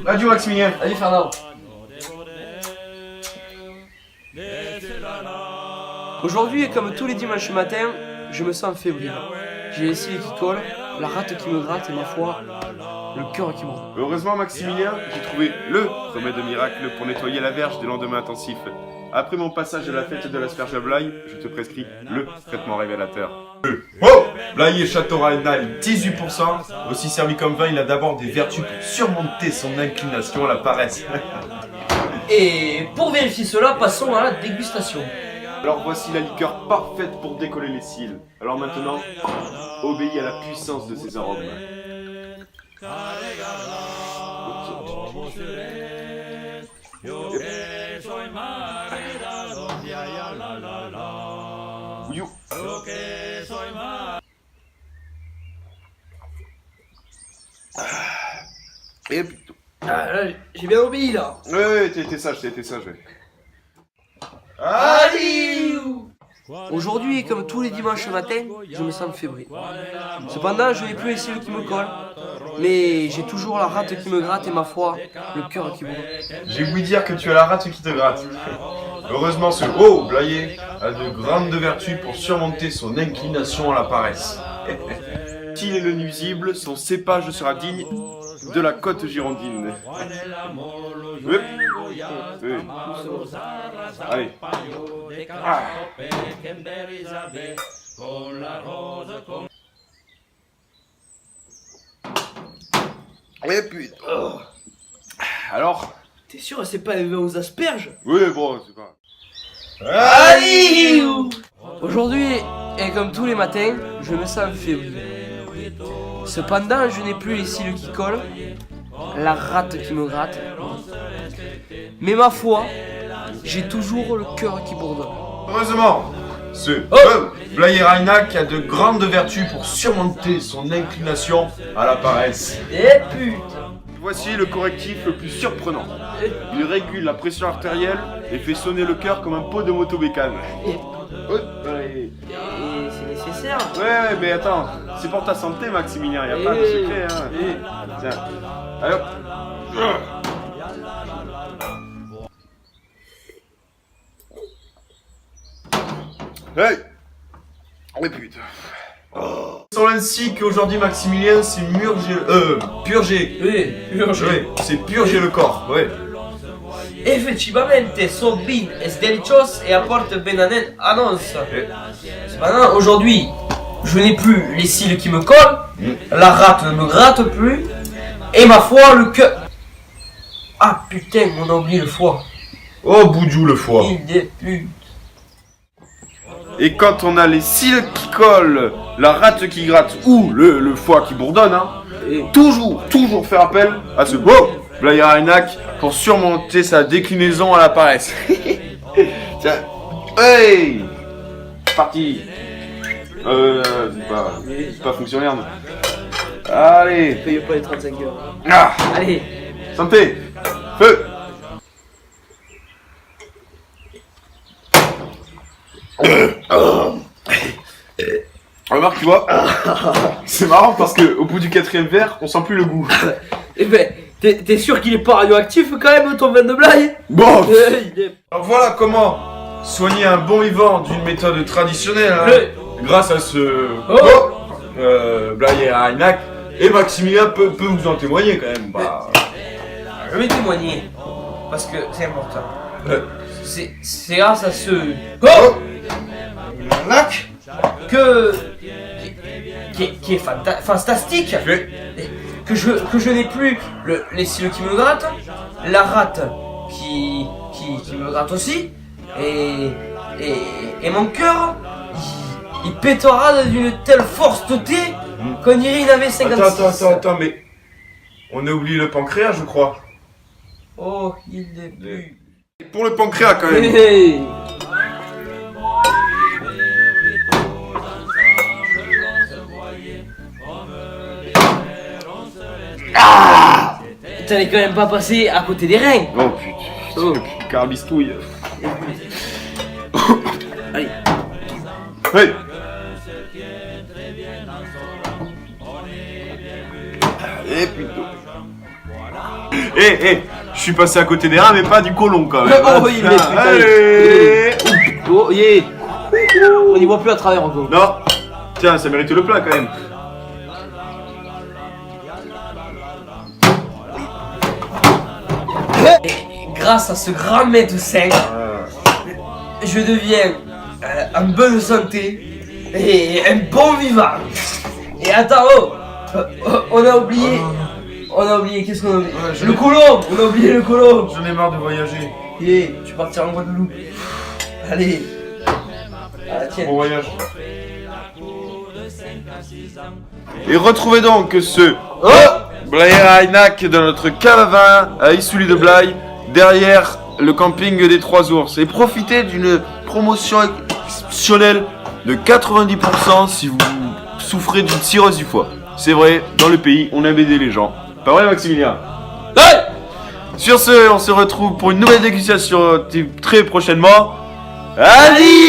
Adieu Maximilien. Allez Fernand. Aujourd'hui, et comme tous les dimanches matins, je me sens fébrile. J'ai les cils qui collent, la rate qui me gratte et ma foi, le cœur qui monte. Heureusement Maximilien, j'ai trouvé LE remède miracle pour nettoyer la verge des lendemains intensifs. Après mon passage à la fête de l'asperge à Blaye, je te prescris le traitement révélateur. Oh, Blaye et Château Raynal, 18%. Aussi servi comme vin, il a d'abord des vertus pour surmonter son inclination à la paresse. Et pour vérifier cela, passons à la dégustation. Alors voici la liqueur parfaite pour décoller les cils. Alors maintenant, obéis à la puissance de ces arômes. Ouillou. Et plutôt. Ah, là, j'ai bien obéi là. Ouais, t'es sage, ouais. Allez. Aujourd'hui, et comme tous les dimanches matin, je me sens fébrile. Cependant, je n'ai plus les cils qui me collent, mais j'ai toujours la rate qui me gratte et ma foi, le cœur qui brûle. J'ai ouï dire que tu as la rate qui te gratte. Heureusement, ce haut Blaye a de grandes vertus pour surmonter son inclination à la paresse. S'il est le nuisible, son cépage sera digne de la côte girondine. Oui. Oui. Allez. Ah. Et putain. Oh. Alors? T'es sûr, c'est pas élevé aux asperges? Oui, bon, c'est pas. Allez. Aujourd'hui, et comme tous les matins, je me sens fébrile. Cependant, je n'ai plus les cils qui collent, la rate qui me gratte. Mais ma foi, j'ai toujours le cœur qui bourdonne. Heureusement, ce Blaye Raynac a de grandes vertus pour surmonter son inclination à la paresse. Eh putain. Voici le correctif le plus surprenant. Il régule la pression artérielle et fait sonner le cœur comme un pot de motobécane. Et c'est nécessaire. Ouais, mais attends, c'est pour ta santé, Maximilien, y a pas de secret, hein. Tiens, allez hop. Hey. Oh putain. Sans ainsi qu'aujourd'hui, Maximilien, c'est purger. Oui, purger. Oui, c'est purger le corps, ouais. Effectivamente, so bien, es delicios et apporte benanen annonce. Cependant, aujourd'hui, je n'ai plus les cils qui me collent, la rate ne me gratte plus, et ma foi, le cœur... Ah putain, on a oublié le foie. Oh, Boudjou, le foie. Il est plus... Et quand on a les cils qui collent, la rate qui gratte ou le foie qui bourdonne, hein, toujours faire appel à ce beau Blaye Raynac pour surmonter sa déclinaison à la paresse. Tiens, hey, parti. C'est pas fonctionnaire. Non. Allez. Paye pas les 35 heures. Ah, Allez. santé. Feu. Remarque, tu vois, c'est marrant parce que au bout du 4e verre, on sent plus le goût. Eh ben, t'es sûr qu'il est pas radioactif quand même ton vin de Blaye? Bon. Il est... Alors voilà comment soigner un bon vivant d'une méthode traditionnelle, hein, grâce à ce Blaye Raynac. Et Maximilien peut vous en témoigner quand même. Bah... Je vais témoigner parce que c'est important. C'est grâce à ce lac qui est fantastique que je n'ai plus les cils qui me grattent, la rate qui me gratte aussi, et mon cœur il pètera d'une telle force dotée qu'on dirait il avait 56. Attends, mais on a oublié le pancréas, je crois. Oh, il est plus. Pour le pancréas quand même. Hey. Ah! T'allais quand même pas passer à côté des reins. Oh putain, carbistouille. Allez. Hey. Et plutôt. Je suis passé à côté des reins, mais pas du côlon quand même. Oh oui, mais putain. Allez. Oh, yeah. On y voit plus à travers encore. Non. Tiens, ça mérite le plat quand même. Grâce à ce grand médecin, je deviens en bonne santé et un bon vivant. Et attends, on a oublié. On a oublié, qu'est-ce qu'on a oublié? Le colon. On a oublié le colon. J'en ai marre de voyager. Je vais partir en Guadeloupe. Allez. Ah, tiens. Bon voyage. Et retrouvez donc ce Blaye Raynac de notre cave à vin à Issouli de Blaye, derrière le camping des Trois Ours. Et profitez d'une promotion exceptionnelle de 90% si vous souffrez d'une cirrhose du foie. C'est vrai, dans le pays, on aime aider les gens. Pas vrai, Maximilien? Ouais. Sur ce, on se retrouve pour une nouvelle dégustation très prochainement. Allez!